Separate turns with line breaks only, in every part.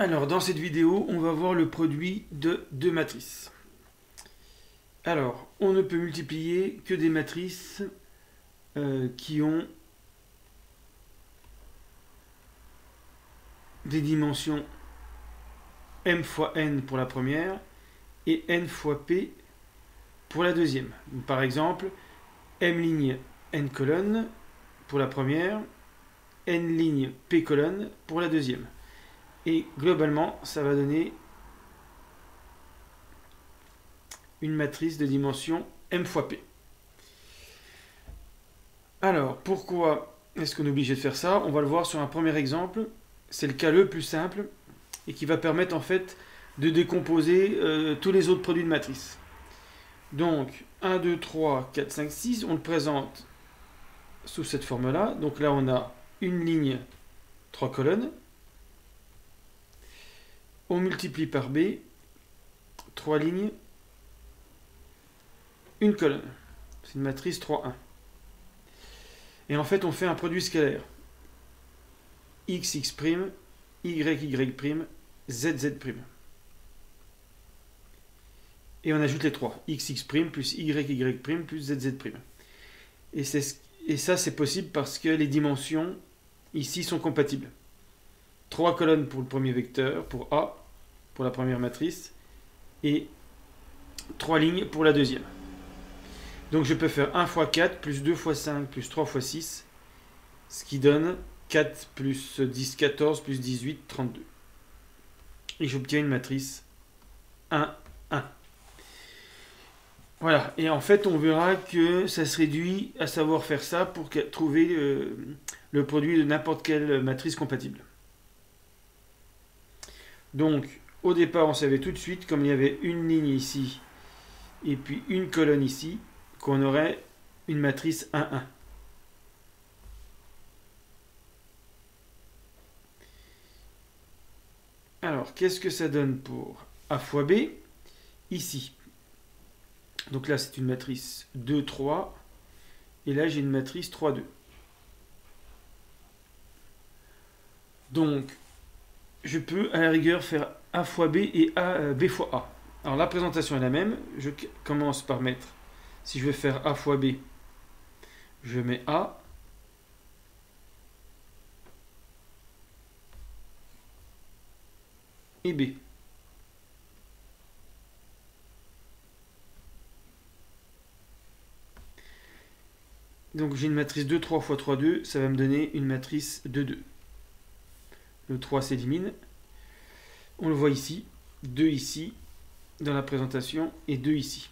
Alors, dans cette vidéo, on va voir le produit de deux matrices. Alors, on ne peut multiplier que des matrices qui ont des dimensions m fois n pour la première et n fois p pour la deuxième. Par exemple, m ligne n colonnes pour la première, n ligne p colonnes pour la deuxième. Et globalement, ça va donner une matrice de dimension m fois p. Alors, pourquoi est-ce qu'on est obligé de faire ça? On va le voir sur un premier exemple. C'est le cas le plus simple et qui va permettre en fait de décomposer tous les autres produits de matrice. Donc, 1, 2, 3, 4, 5, 6, on le présente sous cette forme-là. Donc là, on a une ligne, 3 colonnes. On multiplie par B, 3 lignes, une colonne. C'est une matrice 3, 1. Et en fait, on fait un produit scalaire. X, X', Y, Y', Z, Z'. Et on ajoute les 3. X, X' plus Y, Y' plus Z, Z'. Et ça, c'est possible parce que les dimensions, ici, sont compatibles. 3 colonnes pour le premier vecteur, pour A, pour la première matrice, et 3 lignes pour la deuxième. Donc je peux faire 1 fois 4, plus 2 fois 5, plus 3 fois 6, ce qui donne 4 plus 10, 14, plus 18, 32. Et j'obtiens une matrice 1, 1. Voilà, et en fait on verra que ça se réduit à savoir faire ça pour trouver le produit de n'importe quelle matrice compatible. Donc au départ on savait tout de suite, comme il y avait une ligne ici et puis une colonne ici, qu'on aurait une matrice 1, 1. Alors, qu'est-ce que ça donne pour A fois B ici? Donc là, c'est une matrice 2, 3. Et là, j'ai une matrice 3, 2. Donc, je peux à la rigueur faire A fois B et B fois A. Alors, la présentation est la même. Je commence par mettre, si je veux faire A fois B, je mets A. Et B. Donc j'ai une matrice 2, 3 fois 3, 2, ça va me donner une matrice 2, 2. Le 3 s'élimine. On le voit ici, 2 ici, dans la présentation, et 2 ici.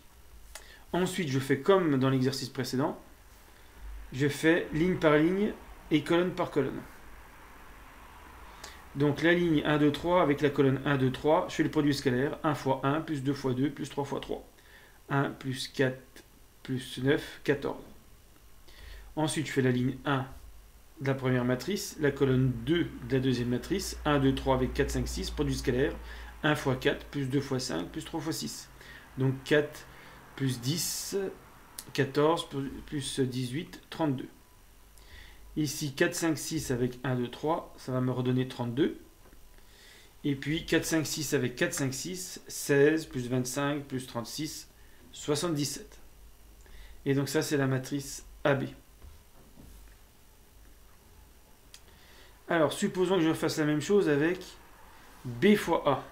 Ensuite, je fais comme dans l'exercice précédent, je fais ligne par ligne et colonne par colonne. Donc la ligne 1, 2, 3 avec la colonne 1, 2, 3, je fais le produit scalaire, 1 fois 1, plus 2 fois 2, plus 3 fois 3. 1 plus 4 plus 9, 14. Ensuite, je fais la ligne 1 de la première matrice, la colonne 2 de la deuxième matrice, 1, 2, 3 avec 4, 5, 6, produit scalaire, 1 fois 4, plus 2 fois 5, plus 3 fois 6. Donc 4 plus 10, 14, plus 18, 32. Ici, 4, 5, 6 avec 1, 2, 3, ça va me redonner 32. Et puis 4, 5, 6 avec 4, 5, 6, 16, plus 25, plus 36, 77. Et donc ça, c'est la matrice AB. Alors, supposons que je fasse la même chose avec B fois A.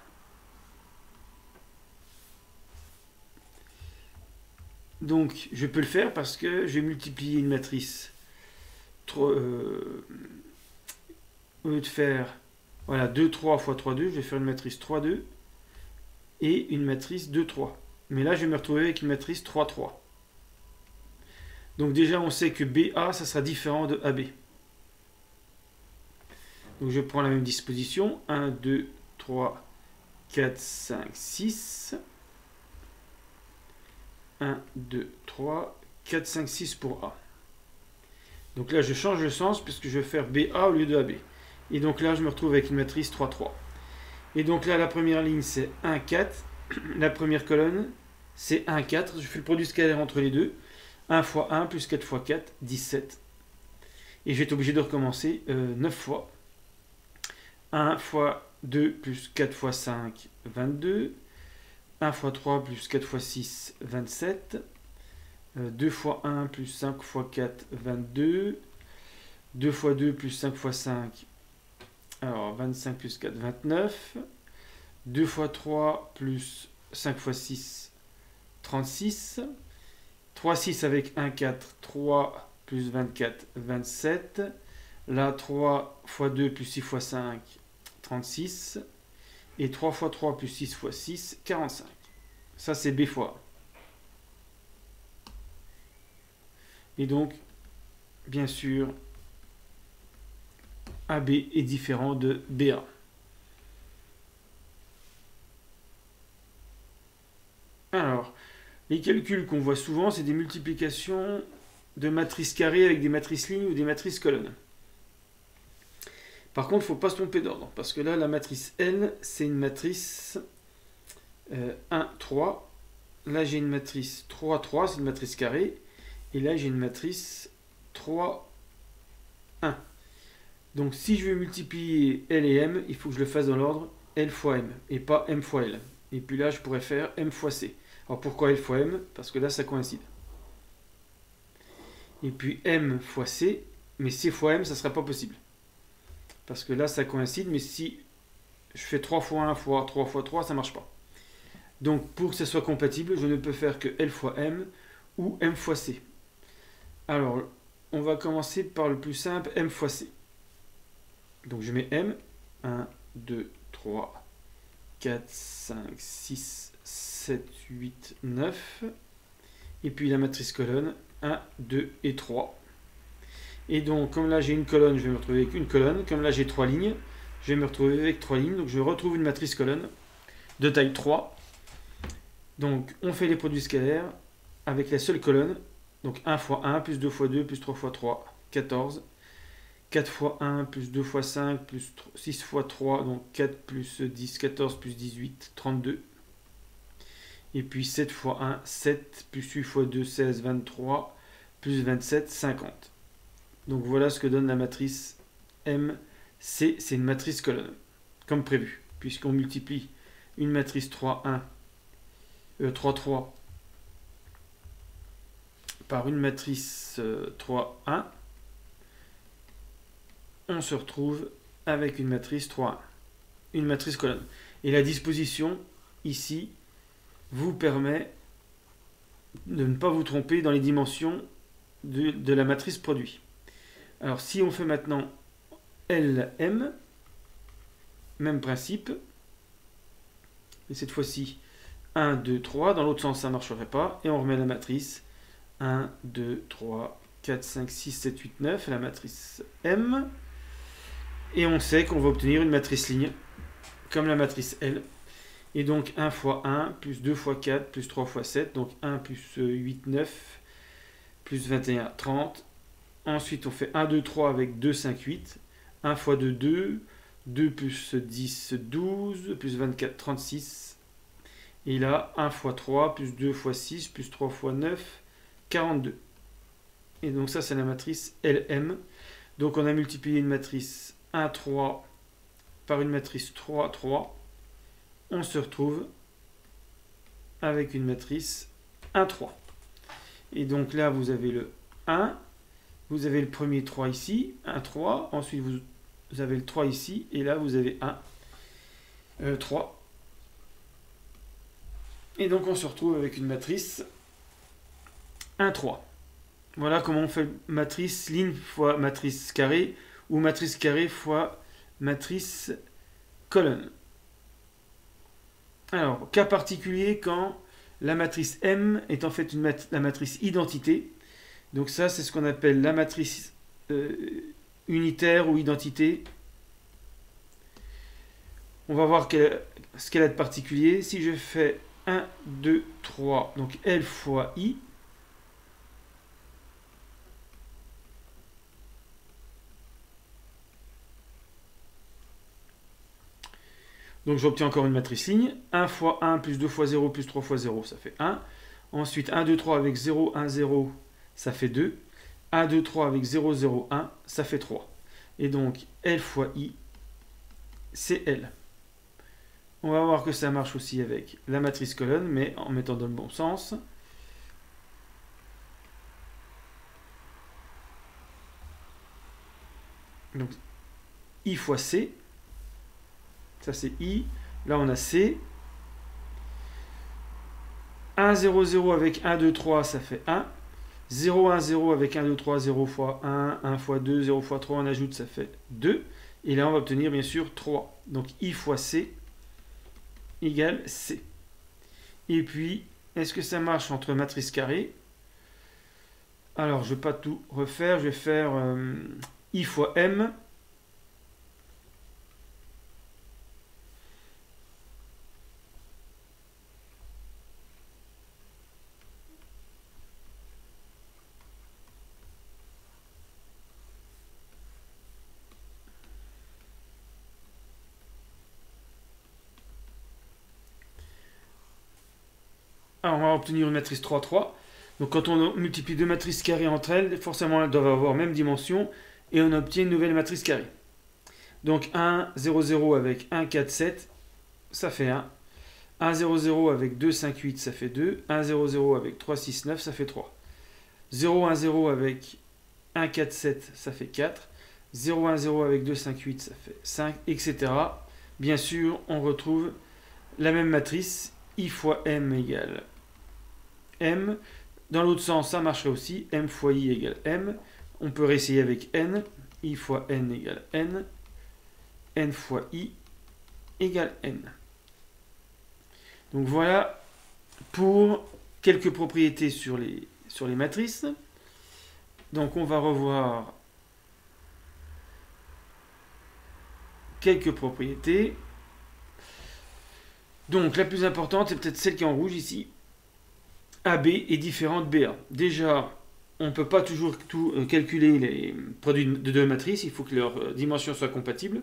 Donc, je peux le faire parce que je vais multiplier une matrice. Au lieu de faire 2, 3 fois 3, 2, je vais faire une matrice 3, 2 et une matrice 2, 3. Mais là, je vais me retrouver avec une matrice 3, 3. Donc déjà, on sait que BA, ça sera différent de AB. Donc je prends la même disposition. 1, 2, 3, 4, 5, 6. 1, 2, 3, 4, 5, 6 pour A. Donc là, je change le sens puisque je vais faire BA au lieu de AB. Et donc là, je me retrouve avec une matrice 3, 3. Et donc là, la première ligne, c'est 1, 4. La première colonne, c'est 1, 4. Je fais le produit scalaire entre les deux. 1 fois 1 plus 4 fois 4, 17. Et je vais être obligé de recommencer 9 fois. 1 fois 2 plus 4 fois 5, 22. 1 fois 3 plus 4 fois 6, 27. 2 fois 1 plus 5 fois 4, 22. 2 fois 2 plus 5 fois 5, alors 25 plus 4, 29. 2 fois 3 plus 5 fois 6, 36. 3, 6 avec 1, 4. 3 plus 24, 27. Là, 3 fois 2 plus 6 fois 5, 36. Et 3 fois 3 plus 6 fois 6, 45. Ça, c'est B fois A. Et donc, bien sûr, AB est différent de BA. Alors, les calculs qu'on voit souvent, c'est des multiplications de matrices carrées avec des matrices lignes ou des matrices colonnes. Par contre, il ne faut pas se tromper d'ordre, parce que là, la matrice L, c'est une matrice 1, 3. Là, j'ai une matrice 3, 3, c'est une matrice carrée. Et là, j'ai une matrice 3, 1. Donc, si je veux multiplier L et M, il faut que je le fasse dans l'ordre L fois M, et pas M fois L. Et puis là, je pourrais faire M fois C. Alors, pourquoi L fois M? Parce que là, ça coïncide. Et puis M fois C, mais C fois M, ça ne sera pas possible. Parce que là, ça coïncide, mais si je fais 3 fois 1 fois 3 fois 3, ça ne marche pas. Donc, pour que ça soit compatible, je ne peux faire que L fois M ou M fois C. Alors, on va commencer par le plus simple, M fois C. Donc, je mets M. 1, 2, 3, 4, 5, 6, 7, 8, 9. Et puis la matrice colonne, 1, 2 et 3. Et donc, comme là j'ai une colonne, je vais me retrouver avec une colonne. Comme là j'ai 3 lignes, je vais me retrouver avec 3 lignes. Donc, je retrouve une matrice colonne de taille 3. Donc, on fait les produits scalaires avec la seule colonne. Donc, 1 fois 1, plus 2 fois 2, plus 3 fois 3, 14. 4 fois 1, plus 2 fois 5, plus 6 fois 3, donc 4 plus 10, 14 plus 18, 32. Et puis 7 fois 1, 7, plus 8 fois 2, 16, 23, plus 27, 50. Donc voilà ce que donne la matrice MC, c'est une matrice colonne, comme prévu, puisqu'on multiplie une matrice 3, 1, 3, 3 par une matrice 3, 1, on se retrouve avec une matrice 3, une matrice colonne. Et la disposition, ici, vous permet de ne pas vous tromper dans les dimensions de la matrice produit. Alors, si on fait maintenant LM, même principe, et cette fois-ci 1, 2, 3, dans l'autre sens ça ne marcherait pas, et on remet la matrice 1, 2, 3, 4, 5, 6, 7, 8, 9, la matrice M, et on sait qu'on va obtenir une matrice ligne, comme la matrice L. Et donc 1 fois 1, plus 2 fois 4, plus 3 fois 7, donc 1 plus 8, 9, plus 21, 30. Ensuite, on fait 1, 2, 3 avec 2, 5, 8. 1 fois 2, 2. 2 plus 10, 12, plus 24, 36. Et là, 1 fois 3, plus 2 fois 6, plus 3 fois 9, 42. Et donc ça, c'est la matrice LM. Donc on a multiplié une matrice 1, 3 par une matrice 3, 3. On se retrouve avec une matrice 1, 3. Et donc là, vous avez le 1, vous avez le premier 3 ici, 1, 3. Ensuite, vous avez le 3 ici, et là, vous avez 1, 3. Et donc, on se retrouve avec une matrice 1, 3. Voilà comment on fait matrice ligne fois matrice carrée, ou matrice carrée fois matrice colonne. Alors, cas particulier quand la matrice M est en fait la matrice identité. Donc ça, c'est ce qu'on appelle la matrice unitaire ou identité. On va voir ce qu'elle a de particulier. Si je fais 1, 2, 3, donc L fois I, donc j'obtiens encore une matrice ligne. 1 fois 1 plus 2 fois 0 plus 3 fois 0, ça fait 1. Ensuite, 1, 2, 3 avec 0, 1, 0, ça fait 2. 1, 2, 3 avec 0, 0, 1, ça fait 3. Et donc, L fois I, c'est L. On va voir que ça marche aussi avec la matrice colonne, mais en mettant dans le bon sens. Donc, I fois C. Ça, c'est I. Là, on a C. 1, 0, 0 avec 1, 2, 3, ça fait 1. 0, 1, 0 avec 1, 2, 3, 0 fois 1, 1 fois 2, 0 fois 3, on ajoute, ça fait 2. Et là, on va obtenir, bien sûr, 3. Donc, I fois C égale C. Et puis, est-ce que ça marche entre matrice carrée? Alors, je ne vais pas tout refaire. Je vais faire I fois M. Alors, on va obtenir une matrice 3, 3. Donc, quand on multiplie deux matrices carrées entre elles, forcément, elles doivent avoir même dimension. Et on obtient une nouvelle matrice carrée. Donc, 1, 0, 0 avec 1, 4, 7, ça fait 1. 1, 0, 0 avec 2, 5, 8, ça fait 2. 1, 0, 0 avec 3, 6, 9, ça fait 3. 0, 1, 0 avec 1, 4, 7, ça fait 4. 0, 1, 0 avec 2, 5, 8, ça fait 5, etc. Bien sûr, on retrouve la même matrice, I fois M égale M. Dans l'autre sens, ça marcherait aussi, M fois I égale M. On peut réessayer avec N. I fois N égale N. N fois I égale N. Donc voilà pour quelques propriétés sur les matrices. Donc on va revoir quelques propriétés. Donc la plus importante, c'est peut-être celle qui est en rouge ici. AB est différent de BA. Déjà, on ne peut pas toujours tout calculer les produits de deux matrices, il faut que leurs dimensions soient compatibles.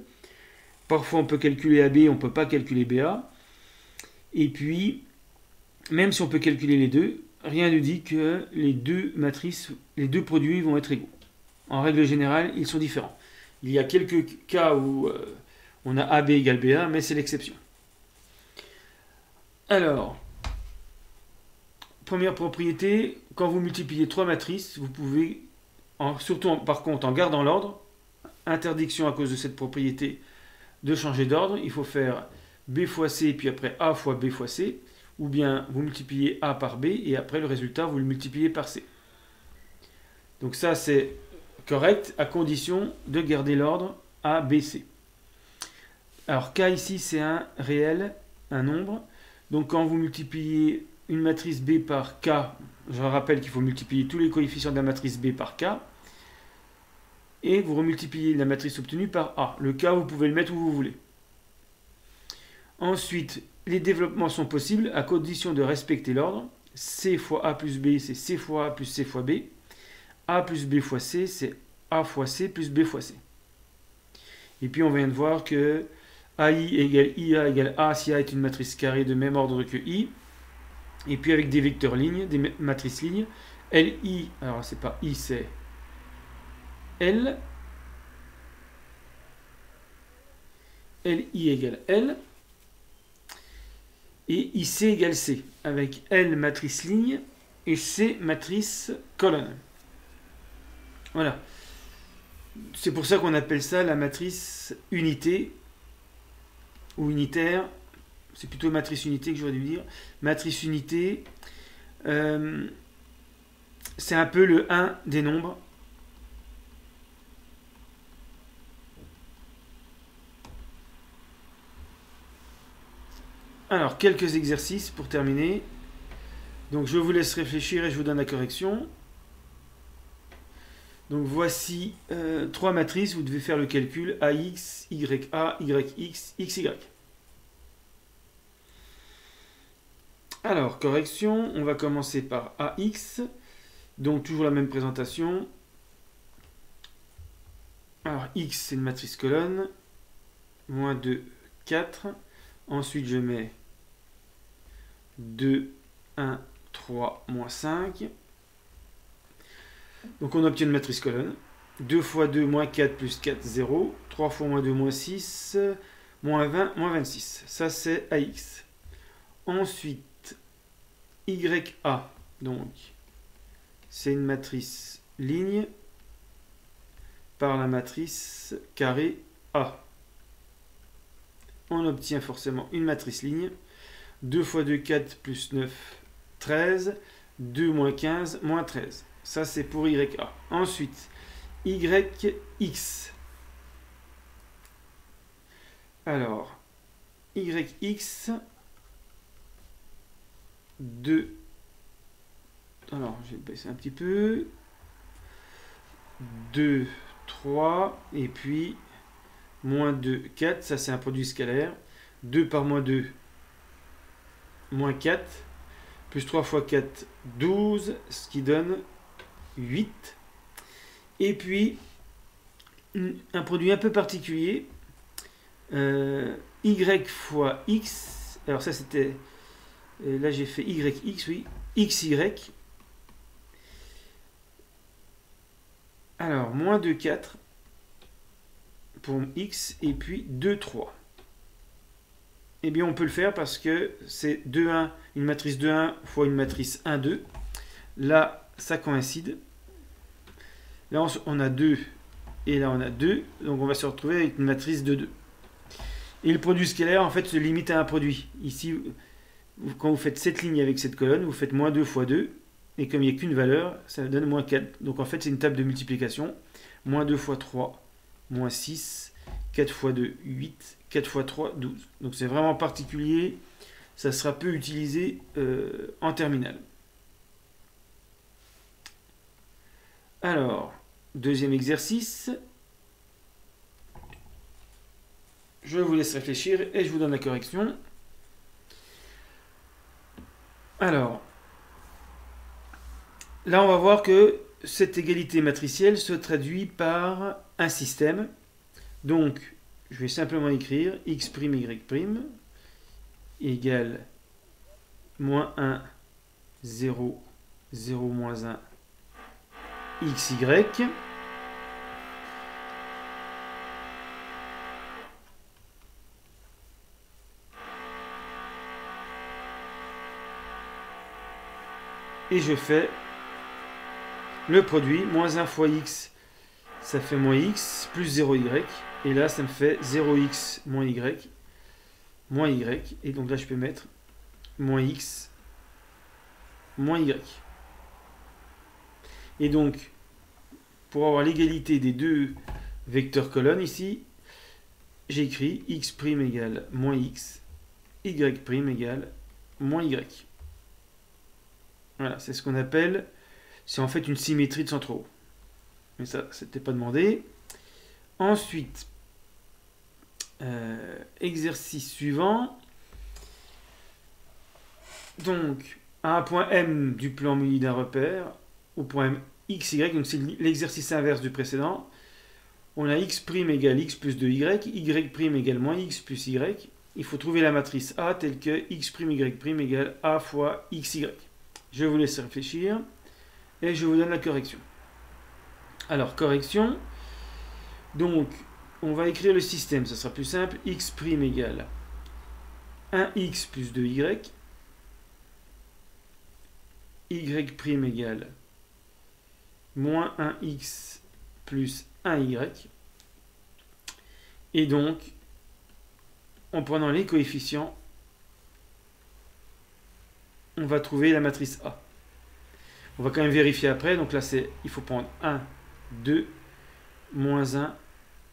Parfois on peut calculer AB, on ne peut pas calculer BA. Et puis, même si on peut calculer les deux, rien ne dit que les deux matrices, les deux produits vont être égaux. En règle générale, ils sont différents. Il y a quelques cas où on a AB égale BA, mais c'est l'exception. Alors, première propriété, quand vous multipliez trois matrices, vous pouvez, surtout par contre en gardant l'ordre, interdiction à cause de cette propriété de changer d'ordre, il faut faire B fois C, puis après A fois B fois C, ou bien vous multipliez A par B, et après le résultat, vous le multipliez par C. Donc ça, c'est correct, à condition de garder l'ordre A, B, C. Alors K ici, c'est un réel, un nombre. Donc quand vous multipliez une matrice B par K, je rappelle qu'il faut multiplier tous les coefficients de la matrice B par K, et vous remultipliez la matrice obtenue par A. Le K, vous pouvez le mettre où vous voulez. Ensuite, les développements sont possibles à condition de respecter l'ordre. C fois A plus B, c'est C fois A plus C fois B. A plus B fois C, c'est A fois C plus B fois C. Et puis on vient de voir que AI égale IA égale A si A est une matrice carrée de même ordre que I. Et puis avec des vecteurs lignes, des matrices lignes, LI, alors c'est pas I, c'est L. LI égale L. Et IC égale C, avec L matrice ligne et C matrice colonne. Voilà. C'est pour ça qu'on appelle ça la matrice unité ou unitaire. C'est plutôt matrice unité que j'aurais dû dire. Matrice unité, c'est un peu le 1 des nombres. Alors, quelques exercices pour terminer. Donc, je vous laisse réfléchir et je vous donne la correction. Donc, voici trois matrices. Vous devez faire le calcul AX, YA, YX, XY. Alors, correction. On va commencer par AX. Donc, toujours la même présentation. Alors, X, c'est une matrice colonne. Moins 2, 4. Ensuite, je mets 2, 1, 3, moins 5. Donc, on obtient une matrice colonne. 2 fois 2, moins 4, plus 4, 0. 3 fois moins 2, moins 6. moins 20, moins 26. Ça, c'est AX. Ensuite, YA. Donc, c'est une matrice ligne par la matrice carré A. On obtient forcément une matrice ligne. 2 fois 2, 4, plus 9, 13. 2 moins 15, moins 13. Ça, c'est pour YA. Ensuite, YX. Alors, YX, 2. Alors, je vais baisser un petit peu. 2, 3, et puis moins 2, 4. Ça, c'est un produit scalaire. 2 par moins 2, moins 4. Plus 3 fois 4, 12, ce qui donne 8. Et puis, un produit un peu particulier, Y fois X. Alors ça c'était, là j'ai fait YX, oui, XY. Alors, moins 2, 4 pour X, et puis 2, 3. Eh bien, on peut le faire parce que c'est 2, 1, une matrice 2, 1 fois une matrice 1, 2. Là, ça coïncide. Là, on a 2 et là, on a 2. Donc, on va se retrouver avec une matrice de 2. Et le produit scalaire, en fait, se limite à un produit. Ici, quand vous faites cette ligne avec cette colonne, vous faites moins 2 fois 2. Et comme il n'y a qu'une valeur, ça donne moins 4. Donc, en fait, c'est une table de multiplication. Moins 2 fois 3, moins 6. 4 fois 2, 8. 4 fois 3, 12. Donc c'est vraiment particulier. Ça sera peu utilisé en terminale. Alors, deuxième exercice. Je vous laisse réfléchir et je vous donne la correction. Alors, là on va voir que cette égalité matricielle se traduit par un système. Donc, je vais simplement écrire x', y' égale moins 1, 0, 0, moins 1, xy. Et je fais le produit, moins 1 fois x, ça fait moins x, plus 0y. Et là, ça me fait 0x moins y, moins y. Et donc là, je peux mettre moins x, moins y. Et donc, pour avoir l'égalité des deux vecteurs colonnes ici, j'ai écrit x' égale moins x, y' égale moins y. Voilà, c'est ce qu'on appelle, c'est en fait une symétrie de centre haut. Mais ça, c'était pas demandé. Ensuite, exercice suivant. Donc, à un point M du plan muni d'un repère, au point M XY, donc c'est l'exercice inverse du précédent, on a x' égale x plus 2y, y' égale moins x plus y. Il faut trouver la matrice A telle que x', y' égale A fois xy. Je vous laisse réfléchir et je vous donne la correction. Alors, correction. Donc, on va écrire le système, ça sera plus simple. x' égale 1x plus 2y. Y' égale moins 1x plus 1y. Et donc, en prenant les coefficients, on va trouver la matrice A. On va quand même vérifier après. Donc là, il faut prendre 1, 2, moins 1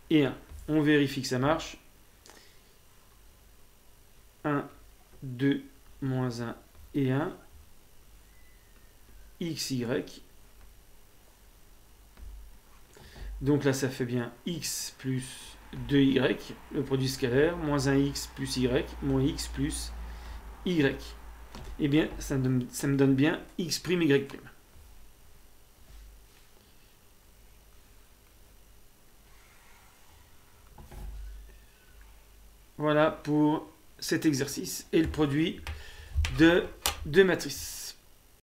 et 1. On vérifie que ça marche. 1, 2, moins 1 et 1. XY. Donc là, ça fait bien x plus 2y, le produit scalaire, moins 1x plus y, moins x plus y. Eh bien, ça me donne bien x', y'. Voilà pour cet exercice et le produit de deux matrices.